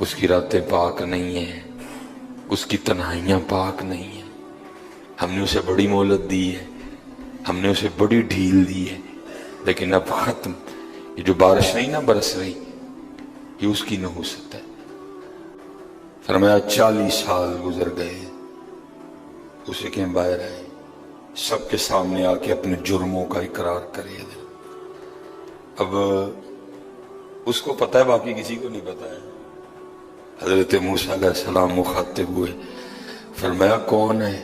اس کی راتیں پاک نہیں ہیں، اس کی تنہائیاں پاک نہیں ہیں. ہم نے اسے بڑی مہلت دی ہے، ہم نے اسے بڑی ڈھیل دی ہے، لیکن اب ختم. یہ جو بارش نہیں نہ برس رہی، یہ اس کی نحوست ہے. فرمایا 40 سال گزر گئے، اسے کہ باہر آئے، سب کے سامنے آ کے اپنے جرموں کا اقرار کرے. اب اس کو پتہ ہے، باقی کسی کو نہیں پتہ ہے. حضرت موسیٰ علیہ السلام مخاطب ہوئے، فرمایا کون ہے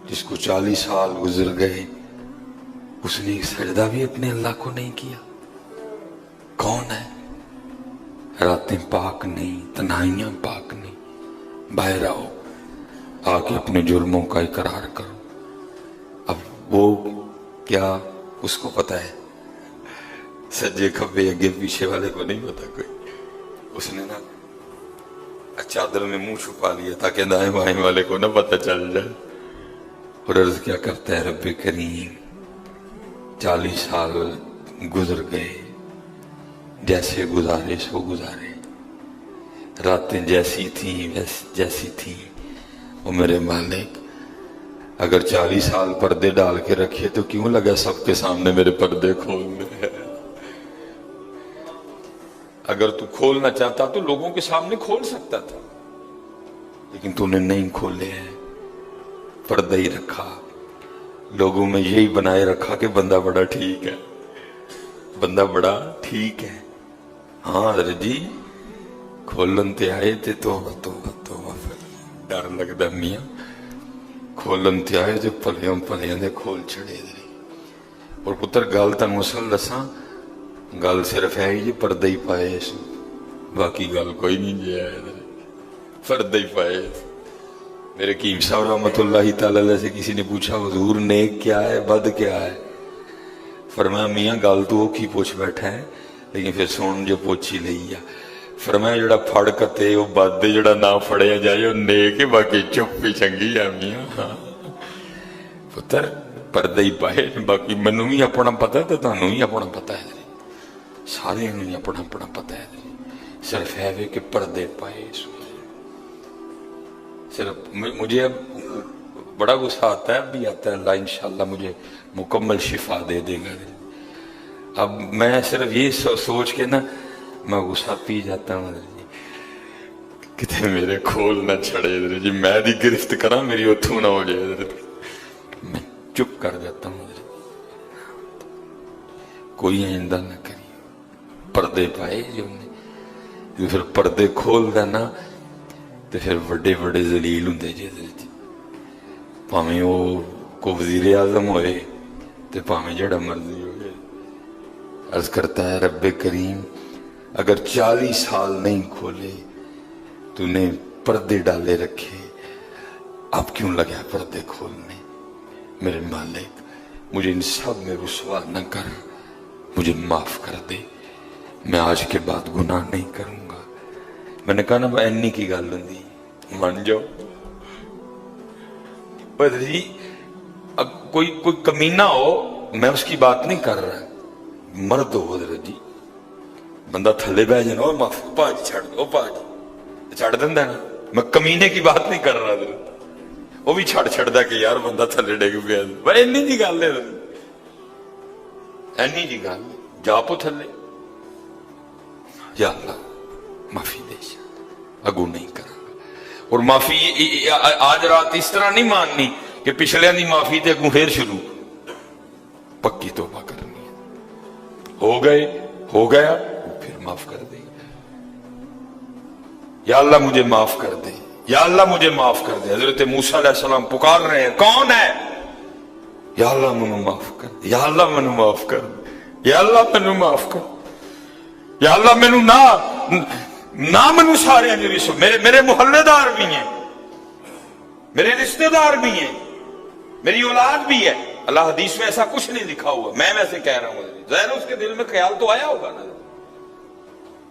جس کو 40 سال گزر گئے اس نے ایک سجدہ بھی اپنے اللہ کو نہیں کیا؟ کون ہے؟ راتیں پاک نہیں، تنہائیاں پاک نہیں. باہر آؤ، آ کے اپنے جرموں کا اقرار کرو. اب وہ کیا اس کو پتہ ہے؟ سجے کھبے اگے پیچھے والے کو نہیں پتا کوئی. اس نے نا چادر میں منہ چھپا لیا تاکہ دائیں بائیں والے کو نہ پتہ چل جائے. اور عرض کیا کرتا ہے رب کریم 40 سال گزر گئے، جیسے گزارے سو گزارے، راتیں جیسی تھیں جیسی تھیں. وہ میرے مالک اگر 40 سال پردے ڈال کے رکھے تو کیوں لگا سب کے سامنے میرے پردے کھولنے؟ اگر تو کھولنا چاہتا تو لوگوں کے سامنے کھول سکتا تھا، لیکن تو نے نہیں کھولے ہیں، پردہ ہی رکھا. لوگوں میں یہی بنائے رکھا کہ بندہ بڑا ٹھیک ہے، بندہ بڑا ٹھیک ہے. ہاں حضرت جی کھولن تے آئے تے توبہ ڈر لگدا میاں، کھولن تے آئے تے پلیاں دے کھول چھڑے دے. اور پتر گل تانوں اصل دساں، گل صرف ہے یہ پردہ ہی پائے اس، باقی گل کوئی نہیں جی ہے، پردہ ہی پائے. میرے قیم صاحب رحمۃ اللہ تعالی علیہ سے کسی نے پوچھا حضور نیک کیا ہے بد کیا ہے؟ فرمایا میاں گل تو وہ کی پوچھ بیٹھا ہے، لیکن پھر سن جو پوچھی لئی ہے. فرمایا جڑا پھڑ کتے وہ بد، جڑا نہ پھڑیا جائے وہ نیک، باقی چپ ہی چنگی ہے میاں. پتر پردہ ہی پائے، باقی منوں بھی اپنا پتہ ہے تو تانوں بھی اپنا پتہ ہے، سارے ہی اپنا اپنا پتہ ہے. صرف ہے کہ پردے پائے. صرف مجھے اب بڑا غصہ آتا ہے، اب بھی آتا ہے، اللہ انشاءاللہ مجھے مکمل شفا دے دے گا. اب میں صرف یہ سوچ کے نا میں غصہ پی جاتا ہوں جی، کتے میرے کھول نہ چھڑے جی، میں دی گرفت کرا میری اتھو نہ ہو جائے. میں چپ کر جاتا ہوں، کوئی آئندہ نہ کری. پردے پائے جو پھر پردے کھول دینا تو پھر بڑے بڑے ذلیل ہوں جی. پاویں وہ کو وزیر اعظم ہوئے تو پاویں جڑا مرضی ہوئے. عرض کرتا ہے رب کریم اگر 40 سال نہیں کھولے تو نے پردے ڈالے رکھے، اب کیوں لگا پردے کھولنے؟ میرے مالک مجھے ان سب میں رسوا نہ کر، مجھے معاف کر دے، میں آج کے بعد گناہ نہیں کروں گا. میں نے کہا نا اینی کی گل ہوں من جاؤ. جی کوئی کمینہ ہو، میں اس کی بات نہیں کر رہا، مرد ہو حضرت جی، بندہ تھلے بہ جائے نا معاف پاجی چھڑ دو، پاجی چھڑ دینا نا، میں کمینے کی بات نہیں کر رہا حضرت. وہ بھی چھڑ دا کہ یار بندہ تھلے ڈگ پیا، اینی جی گل ہے، اینی جی گل جا پو تھلے. یا اللہ معافی دے، اگو نہیں کرا. اور معافی آج رات اس طرح نہیں ماننی کہ پچھلے دی معافی تے اگوں پھر شروع، پکی توبہ کرنی ہے. ہو گیا پھر معاف کر دے. یا اللہ مجھے معاف کر دے، یا اللہ مجھے معاف کر دے. حضرت موسیٰ علیہ السلام پکار رہے ہیں، کون ہے؟ یا اللہ مجھے معاف کر دے، یا اللہ مجھے معاف کر دے، یا اللہ مجھے معاف کر دے، یا اللہ مجھے نہ منو سارے میرے محلے دار بھی ہیں، میرے رشتہ دار بھی ہیں، میری اولاد بھی ہے. اللہ حدیث میں ایسا کچھ نہیں لکھا ہوا، میں ویسے کہہ رہا ہوں. ظاہر اس کے دل میں خیال تو آیا ہوگا نا،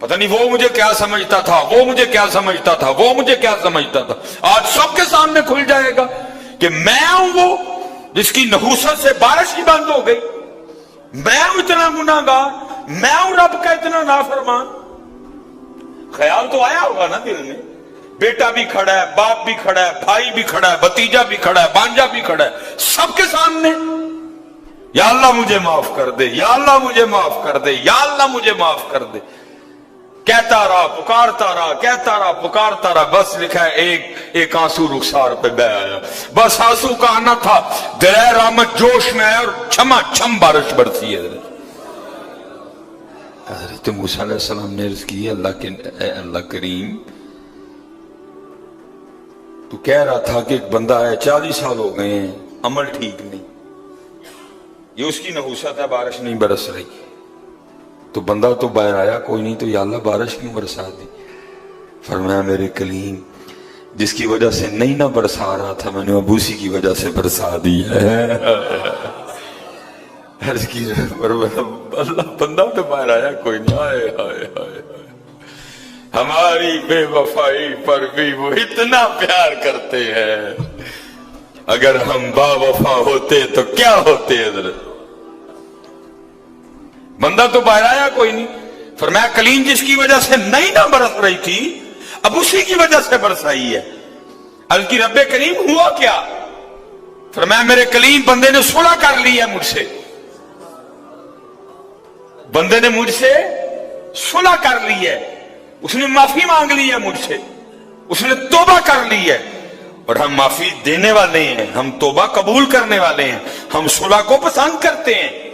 پتہ نہیں وہ مجھے کیا سمجھتا تھا، وہ مجھے کیا سمجھتا تھا، وہ مجھے کیا سمجھتا تھا. آج سب کے سامنے کھل جائے گا کہ میں ہوں وہ جس کی نحوست سے بارش ہی بند ہو گئی، میں ہوں اتنا گناہگار، میں ہوں رب کا اتنا نافرمان. خیال تو آیا ہوگا نا دل میں، بیٹا بھی کھڑا ہے، باپ بھی کھڑا ہے، بھائی بھی کھڑا ہے، بھتیجا بھی کھڑا ہے، بانجا بھی کھڑا ہے، سب کے سامنے یا اللہ مجھے معاف کر دے، یا اللہ مجھے معاف کر دے، یا اللہ مجھے معاف کر دے. کہتا رہا، پکارتا رہا، کہتا رہا، پکارتا رہا. بس لکھا ہے ایک آنسو رخسار پہ بہ آیا. بس آنسو کا آنا تھا، درہ رحمت جوش میں ہے اور چھما چھم بارش برسی ہے. حضرت موسیٰ علیہ السلام نے عرض کی، اے اللہ کریم، تو کہہ رہا تھا کہ ایک بندہ ہے 40 سال ہو گئے ہیں، عمل ٹھیک نہیں، یہ اس کی نحوست ہے، بارش نہیں برس رہی. تو بندہ تو باہر آیا کوئی نہیں، تو یا اللہ بارش کیوں برسا دی؟ فرمایا میرے کلیم، جس کی وجہ سے نہیں نہ برسا رہا تھا، میں نے اب اسی کی وجہ سے برسا دی ہے. عرض کی اللہ، بندہ تو باہر آیا کوئی نہیں. ہائے ہائے ہائے، ہماری بے وفائی پر بھی وہ اتنا پیار کرتے ہیں. اگر ہم با وفا ہوتے تو کیا ہوتے حضرت؟ بندہ تو باہر آیا کوئی نہیں. فرمایا کلیم، جس کی وجہ سے نہیں نہ برس رہی تھی، اب اسی کی وجہ سے برسائی ہے. عرض کی رب کریم ہوا کیا؟ فرمایا میرے کلیم، بندے نے صلح کر لی ہے مجھ سے، بندے نے مجھ سے صلح کر لی ہے، اس نے معافی مانگ لی ہے مجھ سے، اس نے توبہ کر لی ہے. اور ہم معافی دینے والے ہیں، ہم توبہ قبول کرنے والے ہیں، ہم صلح کو پسند کرتے ہیں.